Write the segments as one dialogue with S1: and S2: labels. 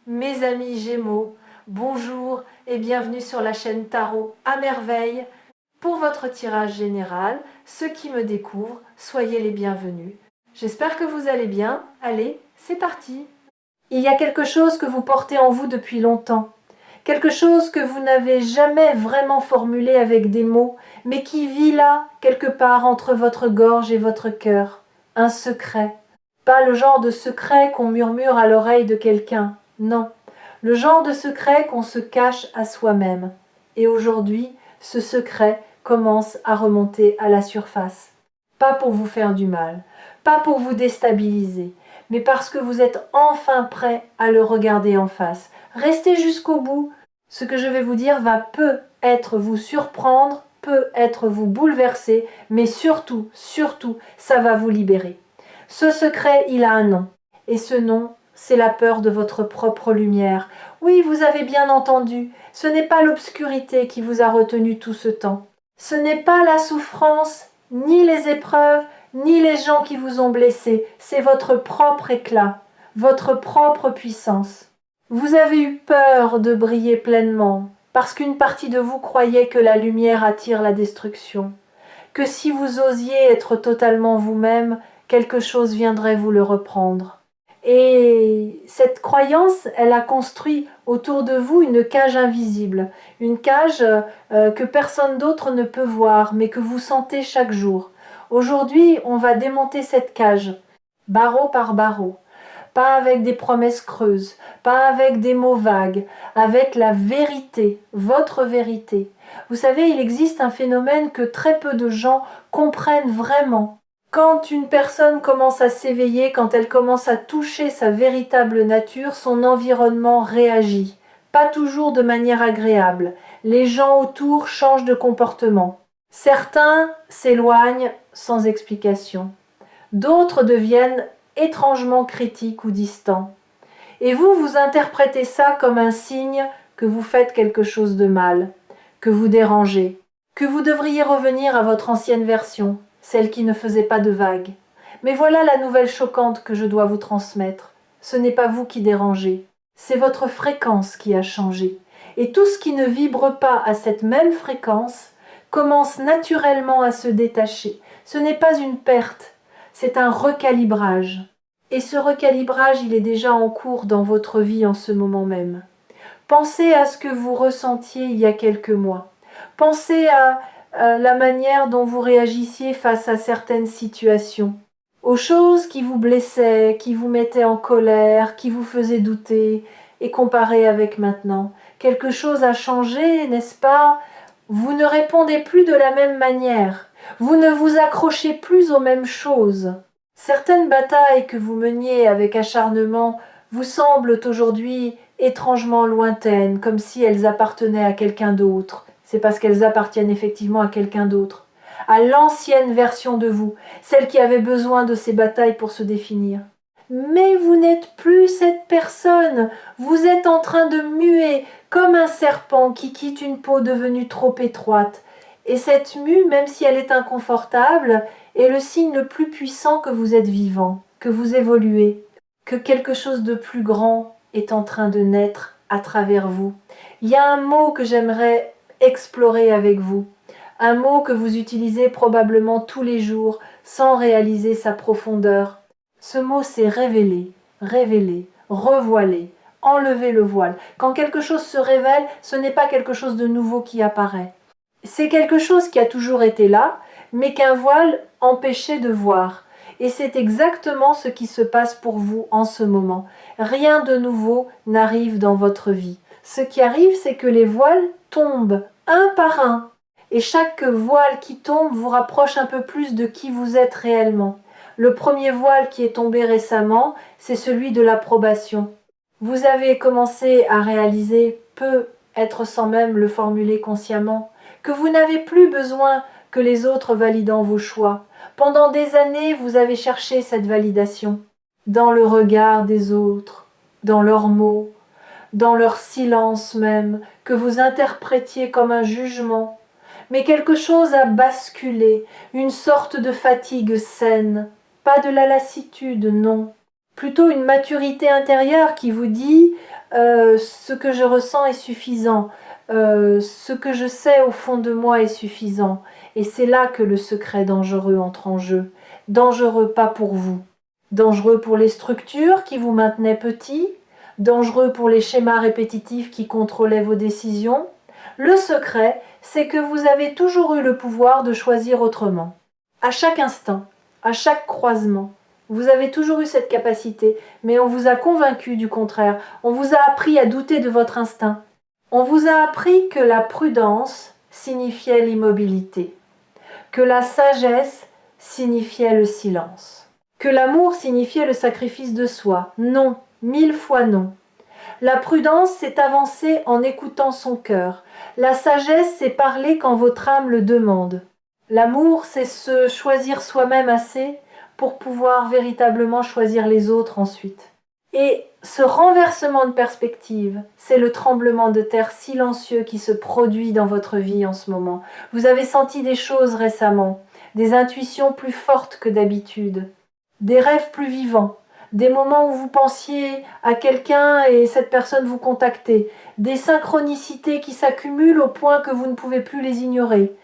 S1: Mes amis Gémeaux, bonjour et bienvenue sur la chaîne Tarot à merveille. Pour votre tirage général, ceux qui me découvrent, soyez les bienvenus. J'espère que vous allez bien. Allez, c'est parti. Il y a quelque chose que vous portez en vous depuis longtemps. Quelque chose que vous n'avez jamais vraiment formulé avec des mots, mais qui vit là, quelque part entre votre gorge et votre cœur. Un secret. Pas le genre de secret qu'on murmure à l'oreille de quelqu'un. Non, le genre de secret qu'on se cache à soi-même. Et aujourd'hui, ce secret commence à remonter à la surface. Pas pour vous faire du mal, pas pour vous déstabiliser, mais parce que vous êtes enfin prêt à le regarder en face. Restez jusqu'au bout. Ce que je vais vous dire va peut-être vous surprendre, peut-être vous bouleverser, mais surtout, ça va vous libérer. Ce secret, il a un nom. Et ce nom, c'est la peur de votre propre lumière. Oui, vous avez bien entendu, ce n'est pas l'obscurité qui vous a retenu tout ce temps. Ce n'est pas la souffrance, ni les épreuves, ni les gens qui vous ont blessé. C'est votre propre éclat, votre propre puissance. Vous avez eu peur de briller pleinement, parce qu'une partie de vous croyait que la lumière attire la destruction, que si vous osiez être totalement vous-même, quelque chose viendrait vous le reprendre. Et cette croyance, elle a construit autour de vous une cage invisible, une cage que personne d'autre ne peut voir, mais que vous sentez chaque jour. Aujourd'hui, on va démonter cette cage, barreau par barreau, pas avec des promesses creuses, pas avec des mots vagues, avec la vérité, votre vérité. Vous savez, il existe un phénomène que très peu de gens comprennent vraiment. Quand une personne commence à s'éveiller, quand elle commence à toucher sa véritable nature, son environnement réagit. Pas toujours de manière agréable. Les gens autour changent de comportement. Certains s'éloignent sans explication. D'autres deviennent étrangement critiques ou distants. Et vous, vous interprétez ça comme un signe que vous faites quelque chose de mal, que vous dérangez, que vous devriez revenir à votre ancienne version, celle qui ne faisait pas de vagues. Mais voilà la nouvelle choquante que je dois vous transmettre. Ce n'est pas vous qui dérangez, c'est votre fréquence qui a changé. Et tout ce qui ne vibre pas à cette même fréquence commence naturellement à se détacher. Ce n'est pas une perte, c'est un recalibrage. Et ce recalibrage, il est déjà en cours dans votre vie en ce moment même. Pensez à ce que vous ressentiez il y a quelques mois. Pensez à la manière dont vous réagissiez face à certaines situations, aux choses qui vous blessaient, qui vous mettaient en colère, qui vous faisaient douter, et comparez avec maintenant. Quelque chose a changé, n'est-ce pas? Vous ne répondez plus de la même manière. Vous ne vous accrochez plus aux mêmes choses. Certaines batailles que vous meniez avec acharnement vous semblent aujourd'hui étrangement lointaines, comme si elles appartenaient à quelqu'un d'autre. C'est parce qu'elles appartiennent effectivement à quelqu'un d'autre, à l'ancienne version de vous, celle qui avait besoin de ces batailles pour se définir. Mais vous n'êtes plus cette personne, vous êtes en train de muer comme un serpent qui quitte une peau devenue trop étroite. Et cette mue, même si elle est inconfortable, est le signe le plus puissant que vous êtes vivant, que vous évoluez, que quelque chose de plus grand est en train de naître à travers vous. Il y a un mot que j'aimerais explorer avec vous, un mot que vous utilisez probablement tous les jours sans réaliser sa profondeur. Ce mot, c'est révéler, révéler, revoiler, enlever le voile. Quand quelque chose se révèle, ce n'est pas quelque chose de nouveau qui apparaît. C'est quelque chose qui a toujours été là, mais qu'un voile empêchait de voir. Et c'est exactement ce qui se passe pour vous en ce moment. Rien de nouveau n'arrive dans votre vie. Ce qui arrive, c'est que les voiles tombent un par un. Et chaque voile qui tombe vous rapproche un peu plus de qui vous êtes réellement. Le premier voile qui est tombé récemment, c'est celui de l'approbation. Vous avez commencé à réaliser, peut-être sans même le formuler consciemment, que vous n'avez plus besoin que les autres valident vos choix. Pendant des années, vous avez cherché cette validation, dans le regard des autres, dans leurs mots, dans leur silence même, que vous interprétiez comme un jugement. Mais quelque chose a basculé, une sorte de fatigue saine, pas de la lassitude, non. Plutôt une maturité intérieure qui vous dit ce que je ressens est suffisant, ce que je sais au fond de moi est suffisant. Et c'est là que le secret dangereux entre en jeu. Dangereux pas pour vous, dangereux pour les structures qui vous maintenaient petits, dangereux pour les schémas répétitifs qui contrôlaient vos décisions. Le secret, c'est que vous avez toujours eu le pouvoir de choisir autrement. À chaque instant, à chaque croisement, vous avez toujours eu cette capacité, mais on vous a convaincu du contraire. On vous a appris à douter de votre instinct. On vous a appris que la prudence signifiait l'immobilité, que la sagesse signifiait le silence, que l'amour signifiait le sacrifice de soi. Non, 1000 fois non. La prudence, c'est avancer en écoutant son cœur. La sagesse, c'est parler quand votre âme le demande. L'amour, c'est se choisir soi-même assez pour pouvoir véritablement choisir les autres ensuite. Et ce renversement de perspective, c'est le tremblement de terre silencieux qui se produit dans votre vie en ce moment. Vous avez senti des choses récemment, des intuitions plus fortes que d'habitude, des rêves plus vivants, des moments où vous pensiez à quelqu'un et cette personne vous contactait, des synchronicités qui s'accumulent au point que vous ne pouvez plus les ignorer.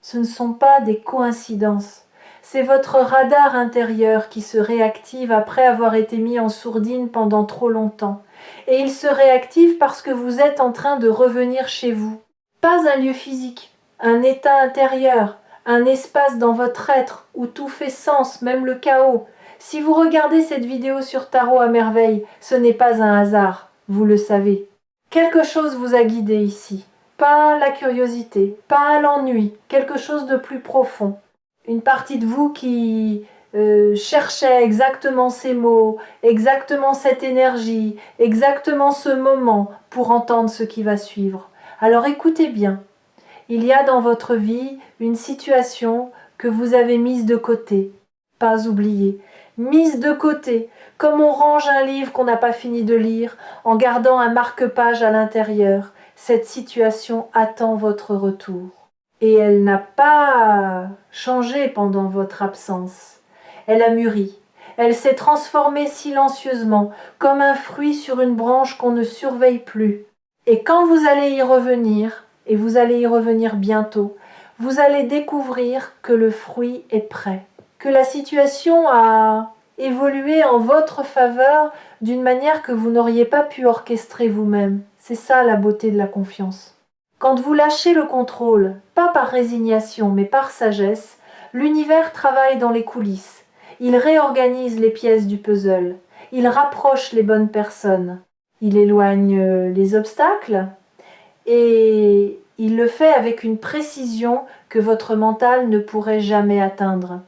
S1: Ce ne sont pas des coïncidences. C'est votre radar intérieur qui se réactive après avoir été mis en sourdine pendant trop longtemps. Et il se réactive parce que vous êtes en train de revenir chez vous. Pas un lieu physique, un état intérieur, un espace dans votre être où tout fait sens, même le chaos. Si vous regardez cette vidéo sur Tarot à merveille, ce n'est pas un hasard, vous le savez. Quelque chose vous a guidé ici. Pas la curiosité, pas l'ennui, quelque chose de plus profond. Une partie de vous qui cherchait exactement ces mots, exactement cette énergie, exactement ce moment pour entendre ce qui va suivre. Alors écoutez bien. Il y a dans votre vie une situation que vous avez mise de côté, pas oubliée, mise de côté, comme on range un livre qu'on n'a pas fini de lire, en gardant un marque-page à l'intérieur. Cette situation attend votre retour. Et elle n'a pas changé pendant votre absence. Elle a mûri. Elle s'est transformée silencieusement, comme un fruit sur une branche qu'on ne surveille plus. Et quand vous allez y revenir, et vous allez y revenir bientôt, vous allez découvrir que le fruit est prêt, que la situation a évolué en votre faveur d'une manière que vous n'auriez pas pu orchestrer vous-même. C'est ça la beauté de la confiance. Quand vous lâchez le contrôle, pas par résignation mais par sagesse, l'univers travaille dans les coulisses. Il réorganise les pièces du puzzle. Il rapproche les bonnes personnes. Il éloigne les obstacles et il le fait avec une précision que votre mental ne pourrait jamais atteindre.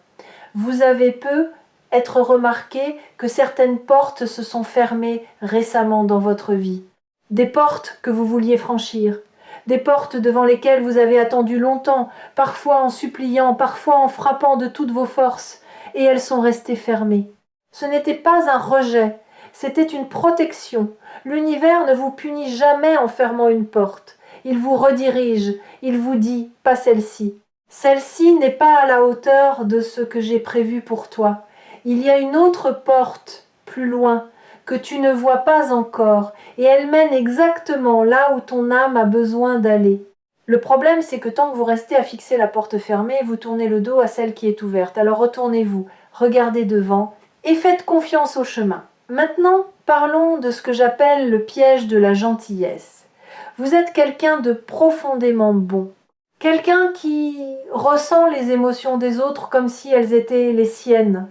S1: Vous avez peu être remarqué que certaines portes se sont fermées récemment dans votre vie. Des portes que vous vouliez franchir, des portes devant lesquelles vous avez attendu longtemps, parfois en suppliant, parfois en frappant de toutes vos forces, et elles sont restées fermées. Ce n'était pas un rejet, c'était une protection. L'univers ne vous punit jamais en fermant une porte. Il vous redirige, il vous dit « pas celle-ci ». Celle-ci n'est pas à la hauteur de ce que j'ai prévu pour toi. Il y a une autre porte, plus loin, que tu ne vois pas encore, et elle mène exactement là où ton âme a besoin d'aller. Le problème, c'est que tant que vous restez à fixer la porte fermée, vous tournez le dos à celle qui est ouverte. Alors retournez-vous, regardez devant, et faites confiance au chemin. Maintenant, parlons de ce que j'appelle le piège de la gentillesse. Vous êtes quelqu'un de profondément bon. Quelqu'un qui ressent les émotions des autres comme si elles étaient les siennes.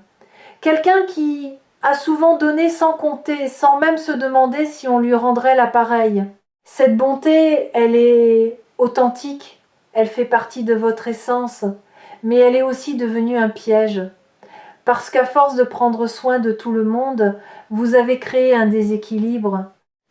S1: Quelqu'un qui a souvent donné sans compter, sans même se demander si on lui rendrait l'appareil. Cette bonté, elle est authentique, elle fait partie de votre essence, mais elle est aussi devenue un piège. Parce qu'à force de prendre soin de tout le monde, vous avez créé un déséquilibre.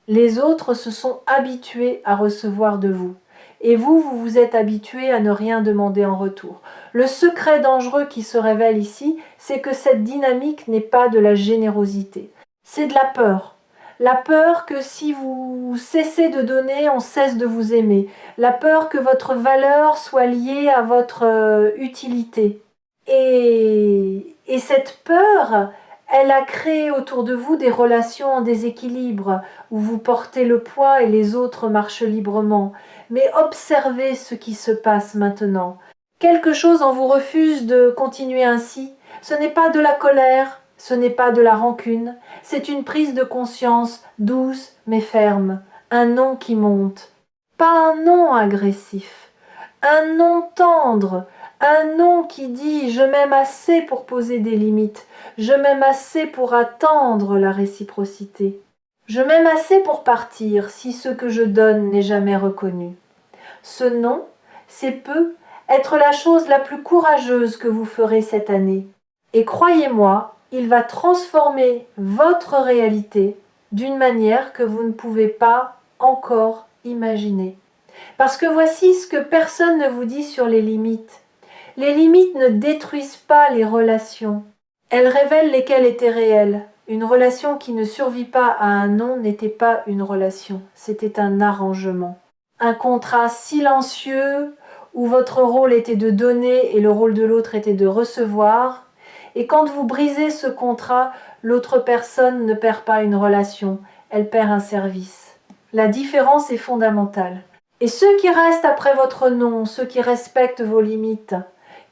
S1: Les autres se sont habitués à recevoir de vous. Et vous vous êtes habitué à ne rien demander en retour. Le secret dangereux qui se révèle ici, c'est que cette dynamique n'est pas de la générosité. C'est de la peur. La peur que si vous cessez de donner, on cesse de vous aimer. La peur que votre valeur soit liée à votre utilité. Et cette peur, Elle a créé autour de vous des relations en déséquilibre, où vous portez le poids et les autres marchent librement. Mais observez ce qui se passe maintenant. Quelque chose en vous refuse de continuer ainsi. Ce n'est pas de la colère, ce n'est pas de la rancune, c'est une prise de conscience douce mais ferme, un non qui monte. Pas un non agressif, un non tendre, un non qui dit « je m'aime assez pour poser des limites, je m'aime assez pour attendre la réciprocité, je m'aime assez pour partir si ce que je donne n'est jamais reconnu ». Ce non, c'est peut être la chose la plus courageuse que vous ferez cette année. Et croyez-moi, il va transformer votre réalité d'une manière que vous ne pouvez pas encore imaginer. Parce que voici ce que personne ne vous dit sur les limites. Les limites ne détruisent pas les relations. Elles révèlent lesquelles étaient réelles. Une relation qui ne survit pas à un non n'était pas une relation, c'était un arrangement. Un contrat silencieux où votre rôle était de donner et le rôle de l'autre était de recevoir. Et quand vous brisez ce contrat, l'autre personne ne perd pas une relation, elle perd un service. La différence est fondamentale. Et ceux qui restent après votre non, ceux qui respectent vos limites,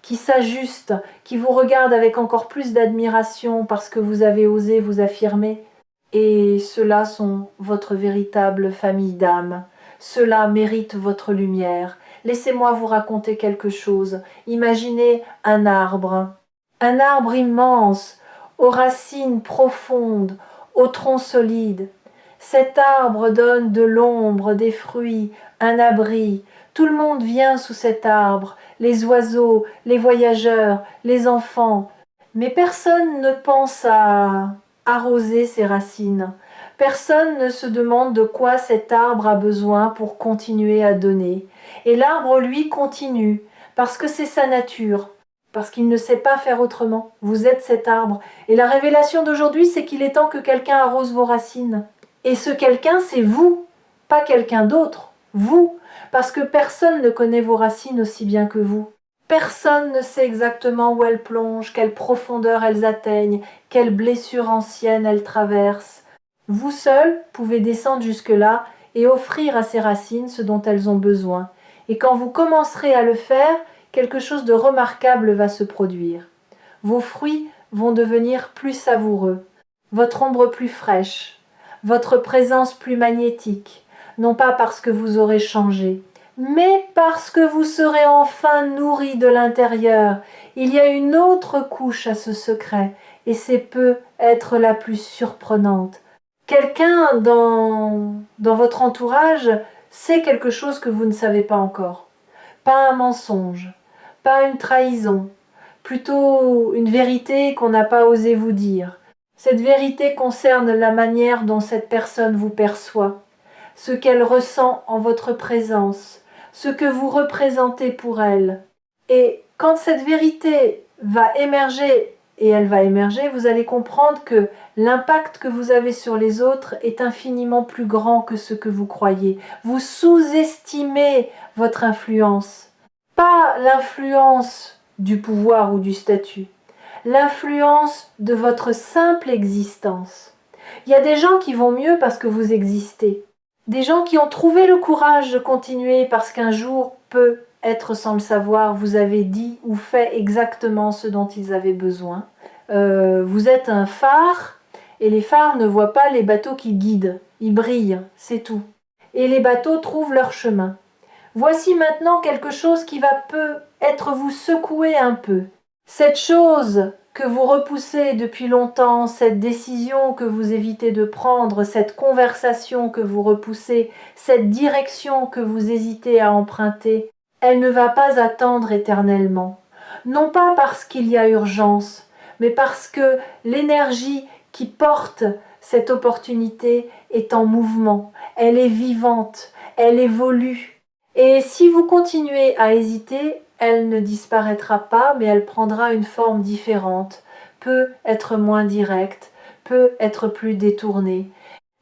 S1: qui s'ajustent, qui vous regardent avec encore plus d'admiration parce que vous avez osé vous affirmer, et ceux-là sont votre véritable famille d'âme. Ceux-là méritent votre lumière. Laissez-moi vous raconter quelque chose. Imaginez un arbre immense, aux racines profondes, au tronc solide. Cet arbre donne de l'ombre, des fruits, un abri. Tout le monde vient sous cet arbre, les oiseaux, les voyageurs, les enfants. Mais personne ne pense à arroser ses racines. Personne ne se demande de quoi cet arbre a besoin pour continuer à donner. Et l'arbre, lui, continue, parce que c'est sa nature, parce qu'il ne sait pas faire autrement. Vous êtes cet arbre. Et la révélation d'aujourd'hui, c'est qu'il est temps que quelqu'un arrose vos racines. Et ce quelqu'un, c'est vous, pas quelqu'un d'autre, vous, parce que personne ne connaît vos racines aussi bien que vous. Personne ne sait exactement où elles plongent, quelle profondeur elles atteignent, quelles blessures anciennes elles traversent. Vous seul pouvez descendre jusque-là et offrir à ces racines ce dont elles ont besoin. Et quand vous commencerez à le faire, quelque chose de remarquable va se produire. Vos fruits vont devenir plus savoureux, votre ombre plus fraîche, votre présence plus magnétique, non pas parce que vous aurez changé, mais parce que vous serez enfin nourri de l'intérieur. Il y a une autre couche à ce secret, et c'est peut être la plus surprenante. Quelqu'un dans votre entourage sait quelque chose que vous ne savez pas encore. Pas un mensonge, pas une trahison, plutôt une vérité qu'on n'a pas osé vous dire. Cette vérité concerne la manière dont cette personne vous perçoit, ce qu'elle ressent en votre présence, ce que vous représentez pour elle. Et quand cette vérité va émerger, et elle va émerger, vous allez comprendre que l'impact que vous avez sur les autres est infiniment plus grand que ce que vous croyez. Vous sous-estimez votre influence. Pas l'influence du pouvoir ou du statut, l'influence de votre simple existence. Il y a des gens qui vont mieux parce que vous existez. Des gens qui ont trouvé le courage de continuer parce qu'un jour, peut-être sans le savoir, vous avez dit ou fait exactement ce dont ils avaient besoin. Vous êtes un phare et les phares ne voient pas les bateaux qui guident. Ils brillent, c'est tout. Et les bateaux trouvent leur chemin. Voici maintenant quelque chose qui va peut-être vous secouer un peu. Cette chose que vous repoussez depuis longtemps, cette décision que vous évitez de prendre, cette conversation que vous repoussez, cette direction que vous hésitez à emprunter, elle ne va pas attendre éternellement. Non pas parce qu'il y a urgence, mais parce que l'énergie qui porte cette opportunité est en mouvement, elle est vivante, elle évolue. Et si vous continuez à hésiter, elle ne disparaîtra pas, mais elle prendra une forme différente, peut être moins directe, peut être plus détournée.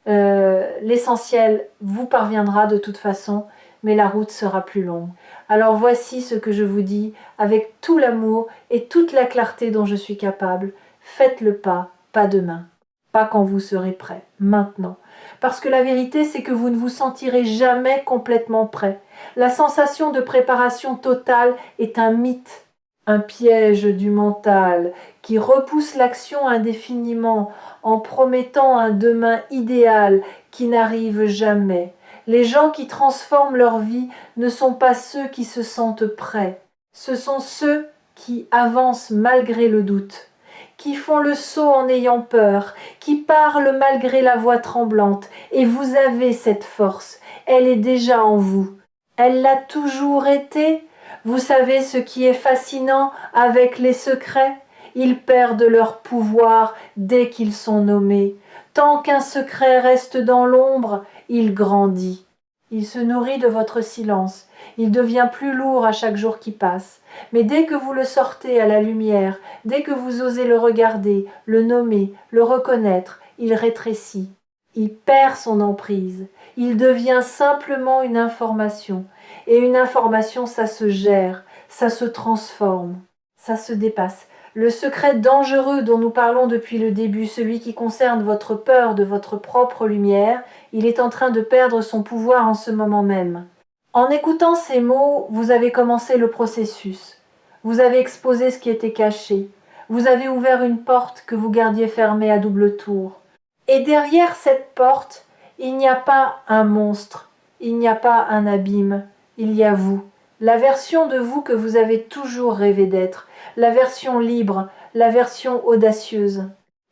S1: L'essentiel vous parviendra de toute façon, mais la route sera plus longue. Alors voici ce que je vous dis avec tout l'amour et toute la clarté dont je suis capable. Faites le pas pas demain, pas quand vous serez prêt, maintenant. Parce que la vérité, c'est que vous ne vous sentirez jamais complètement prêt. La sensation de préparation totale est un mythe, un piège du mental qui repousse l'action indéfiniment en promettant un demain idéal qui n'arrive jamais. Les gens qui transforment leur vie ne sont pas ceux qui se sentent prêts, ce sont ceux qui avancent malgré le doute, qui font le saut en ayant peur, qui parlent malgré la voix tremblante. Et vous avez cette force, elle est déjà en vous. Elle l'a toujours été. Vous savez ce qui est fascinant avec les secrets? Ils perdent leur pouvoir dès qu'ils sont nommés. Tant qu'un secret reste dans l'ombre, il grandit. Il se nourrit de votre silence. Il devient plus lourd à chaque jour qui passe. Mais dès que vous le sortez à la lumière, dès que vous osez le regarder, le nommer, le reconnaître, il rétrécit. Il perd son emprise. Il devient simplement une information. Et une information, ça se gère, ça se transforme, ça se dépasse. Le secret dangereux dont nous parlons depuis le début, celui qui concerne votre peur de votre propre lumière, il est en train de perdre son pouvoir en ce moment même. En écoutant ces mots, vous avez commencé le processus. Vous avez exposé ce qui était caché. Vous avez ouvert une porte que vous gardiez fermée à double tour. Et derrière cette porte, il n'y a pas un monstre, il n'y a pas un abîme, il y a vous. La version de vous que vous avez toujours rêvé d'être, la version libre, la version audacieuse,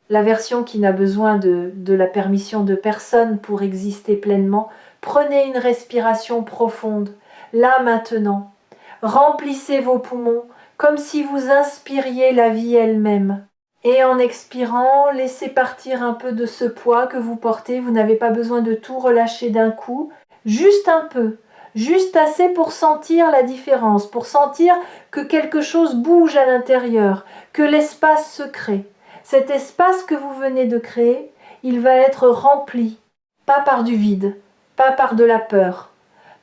S1: la version qui n'a besoin de la permission de personne pour exister pleinement. Prenez une respiration profonde, là maintenant. Remplissez vos poumons comme si vous inspiriez la vie elle-même. Et en expirant, laissez partir un peu de ce poids que vous portez. Vous n'avez pas besoin de tout relâcher d'un coup, juste un peu. Juste assez pour sentir la différence, pour sentir que quelque chose bouge à l'intérieur, que l'espace se crée. Cet espace que vous venez de créer, il va être rempli, pas par du vide, pas par de la peur,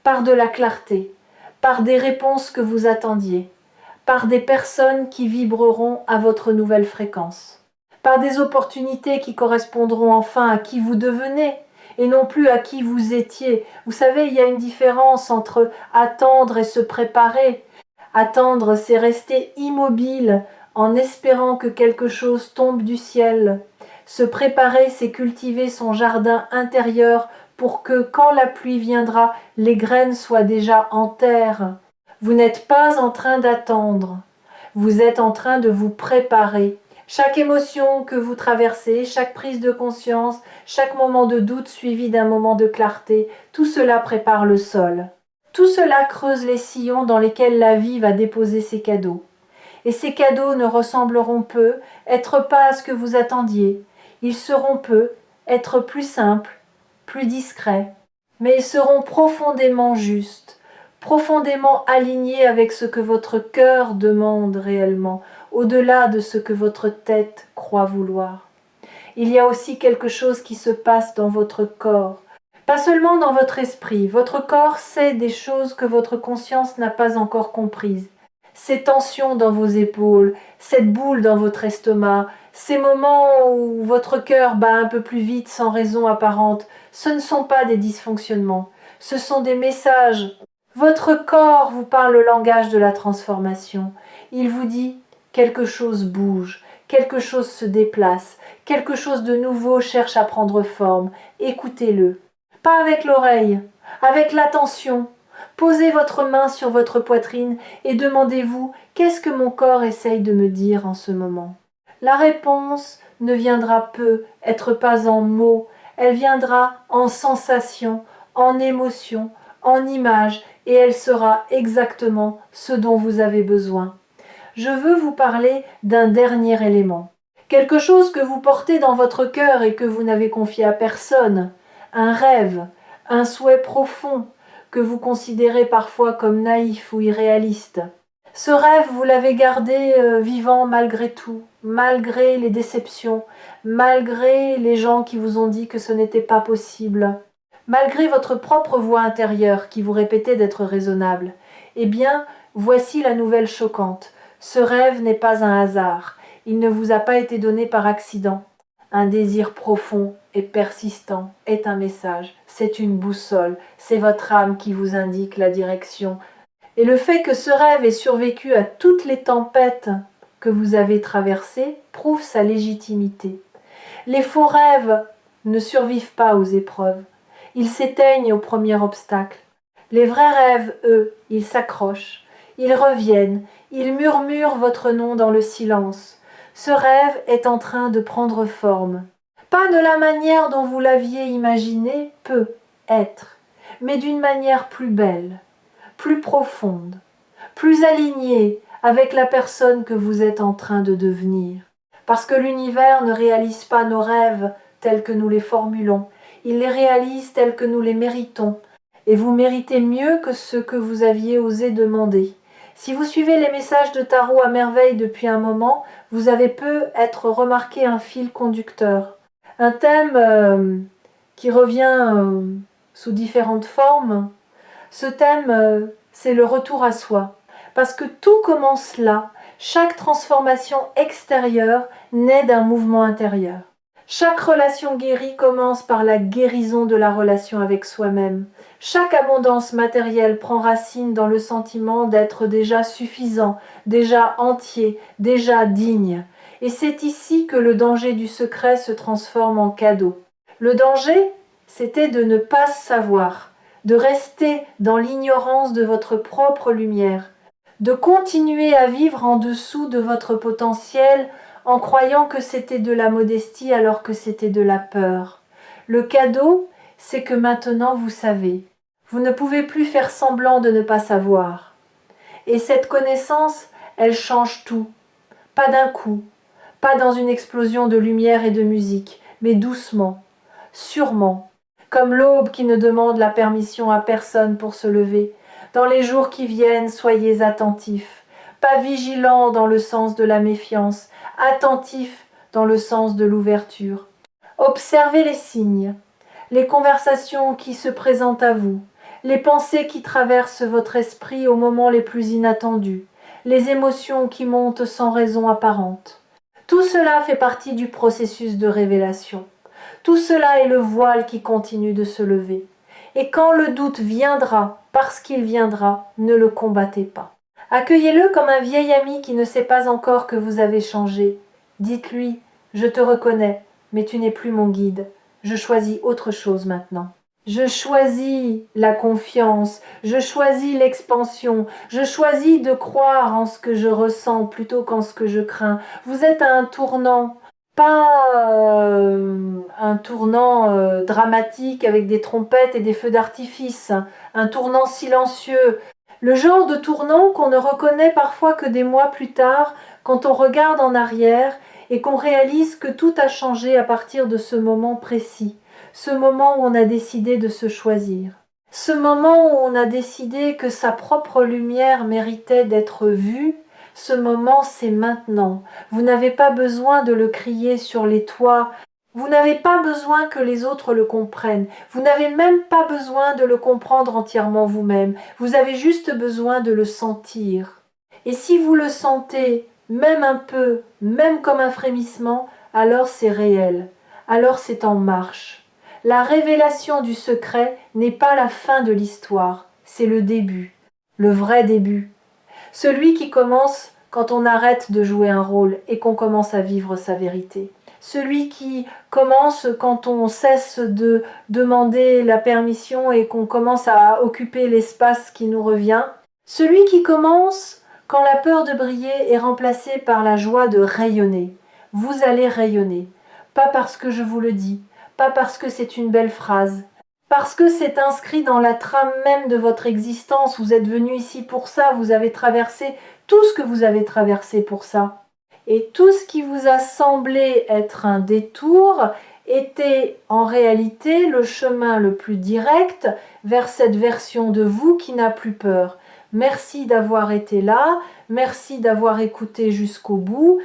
S1: par de la clarté, par des réponses que vous attendiez, par des personnes qui vibreront à votre nouvelle fréquence, par des opportunités qui correspondront enfin à qui vous devenez, et non plus à qui vous étiez. Vous savez, il y a une différence entre attendre et se préparer. Attendre, c'est rester immobile en espérant que quelque chose tombe du ciel. Se préparer, c'est cultiver son jardin intérieur pour que, quand la pluie viendra, les graines soient déjà en terre. Vous n'êtes pas en train d'attendre. Vous êtes en train de vous préparer. Chaque émotion que vous traversez, chaque prise de conscience, chaque moment de doute suivi d'un moment de clarté, tout cela prépare le sol. Tout cela creuse les sillons dans lesquels la vie va déposer ses cadeaux. Et ces cadeaux ne ressembleront peu, être pas à ce que vous attendiez. Ils seront peu, être plus simples, plus discrets. Mais ils seront profondément justes, profondément alignés avec ce que votre cœur demande réellement, au-delà de ce que votre tête croit vouloir. Il y a aussi quelque chose qui se passe dans votre corps, pas seulement dans votre esprit. Votre corps sait des choses que votre conscience n'a pas encore comprises. Ces tensions dans vos épaules, cette boule dans votre estomac, ces moments où votre cœur bat un peu plus vite sans raison apparente, ce ne sont pas des dysfonctionnements, ce sont des messages. Votre corps vous parle le langage de la transformation. Il vous dit quelque chose bouge, quelque chose se déplace, quelque chose de nouveau cherche à prendre forme. Écoutez-le. Pas avec l'oreille, avec l'attention. Posez votre main sur votre poitrine et demandez-vous « Qu'est-ce que mon corps essaye de me dire en ce moment ?» La réponse ne viendra peu, être pas en mots, elle viendra en sensation, en émotion, en image, et elle sera exactement ce dont vous avez besoin. Je veux vous parler d'un dernier élément. Quelque chose que vous portez dans votre cœur et que vous n'avez confié à personne. Un rêve, un souhait profond que vous considérez parfois comme naïf ou irréaliste. Ce rêve, vous l'avez gardé vivant malgré tout, malgré les déceptions, malgré les gens qui vous ont dit que ce n'était pas possible, malgré votre propre voix intérieure qui vous répétait d'être raisonnable. Eh bien, voici la nouvelle choquante. Ce rêve n'est pas un hasard. Il ne vous a pas été donné par accident. un désir profond et persistant est un message, c'est une boussole, c'est votre âme qui vous indique la direction. Et le fait que ce rêve ait survécu à toutes les tempêtes que vous avez traversées prouve sa légitimité. Les faux rêves ne survivent pas aux épreuves, ils s'éteignent au premier obstacle. Les vrais rêves, eux, ils s'accrochent, ils reviennent, ils murmurent votre nom dans le silence. Ce rêve est en train de prendre forme. Pas de la manière dont vous l'aviez imaginé, peut être, mais d'une manière plus belle, plus profonde, plus alignée avec la personne que vous êtes en train de devenir. Parce que l'univers ne réalise pas nos rêves tels que nous les formulons, il les réalise tels que nous les méritons. Et vous méritez mieux que ce que vous aviez osé demander. Si vous suivez les messages de tarot à merveille depuis un moment, vous avez peut-être remarqué un fil conducteur. Un thème qui revient sous différentes formes. Ce thème, c'est le retour à soi. Parce que tout commence là. Chaque transformation extérieure naît d'un mouvement intérieur. Chaque relation guérie commence par la guérison de la relation avec soi-même. Chaque abondance matérielle prend racine dans le sentiment d'être déjà suffisant, déjà entier, déjà digne. Et c'est ici que le danger du secret se transforme en cadeau. Le danger, c'était de ne pas savoir, de rester dans l'ignorance de votre propre lumière, de continuer à vivre en dessous de votre potentiel en croyant que c'était de la modestie alors que c'était de la peur. Le cadeau, c'est que maintenant vous savez. Vous ne pouvez plus faire semblant de ne pas savoir. Et cette connaissance, elle change tout. Pas d'un coup, pas dans une explosion de lumière et de musique, mais doucement, sûrement, comme l'aube qui ne demande la permission à personne pour se lever. Dans les jours qui viennent, soyez attentifs, pas vigilants dans le sens de la méfiance, attentifs dans le sens de l'ouverture. Observez les signes, les conversations qui se présentent à vous, les pensées qui traversent votre esprit aux moments les plus inattendus, les émotions qui montent sans raison apparente. Tout cela fait partie du processus de révélation. Tout cela est le voile qui continue de se lever. Et quand le doute viendra, parce qu'il viendra, ne le combattez pas. Accueillez-le comme un vieil ami qui ne sait pas encore que vous avez changé. Dites-lui, je te reconnais, mais tu n'es plus mon guide. Je choisis autre chose maintenant. Je choisis la confiance, je choisis l'expansion, je choisis de croire en ce que je ressens plutôt qu'en ce que je crains. Vous êtes à un tournant, pas un tournant dramatique avec des trompettes et des feux d'artifice, un tournant silencieux. Le genre de tournant qu'on ne reconnaît parfois que des mois plus tard, quand on regarde en arrière et qu'on réalise que tout a changé à partir de ce moment précis, ce moment où on a décidé de se choisir, ce moment où on a décidé que sa propre lumière méritait d'être vue. Ce moment, c'est maintenant. Vous n'avez pas besoin de le crier sur les toits. Vous n'avez pas besoin que les autres le comprennent. Vous n'avez même pas besoin de le comprendre entièrement vous-même. Vous avez juste besoin de le sentir. Et si vous le sentez, même un peu, même comme un frémissement, alors c'est réel. Alors c'est en marche. La révélation du secret n'est pas la fin de l'histoire, c'est le début, le vrai début. Celui qui commence quand on arrête de jouer un rôle et qu'on commence à vivre sa vérité. Celui qui commence quand on cesse de demander la permission et qu'on commence à occuper l'espace qui nous revient. Celui qui commence quand la peur de briller est remplacée par la joie de rayonner. Vous allez rayonner, pas parce que je vous le dis, pas parce que c'est une belle phrase, parce que c'est inscrit dans la trame même de votre existence. Vous êtes venu ici pour ça, vous avez traversé tout ce que vous avez traversé pour ça. Et tout ce qui vous a semblé être un détour était en réalité le chemin le plus direct vers cette version de vous qui n'a plus peur. Merci d'avoir été là, merci d'avoir écouté jusqu'au bout,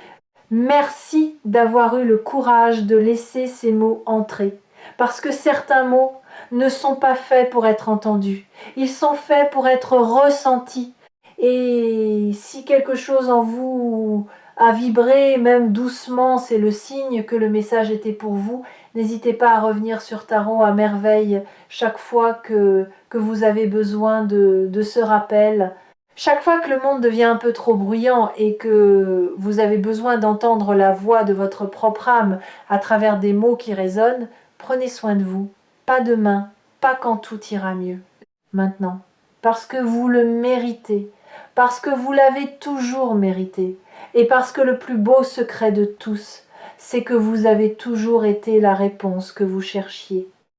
S1: merci d'avoir eu le courage de laisser ces mots entrer. Parce que certains mots ne sont pas faits pour être entendus, ils sont faits pour être ressentis. Et si quelque chose en vous à vibrer, même doucement, c'est le signe que le message était pour vous. N'hésitez pas à revenir sur Tarot à merveille chaque fois que vous avez besoin de ce rappel. Chaque fois que le monde devient un peu trop bruyant et que vous avez besoin d'entendre la voix de votre propre âme à travers des mots qui résonnent, prenez soin de vous. Pas demain, pas quand tout ira mieux. Maintenant, parce que vous le méritez, parce que vous l'avez toujours mérité, et parce que le plus beau secret de tous, c'est que vous avez toujours été la réponse que vous cherchiez.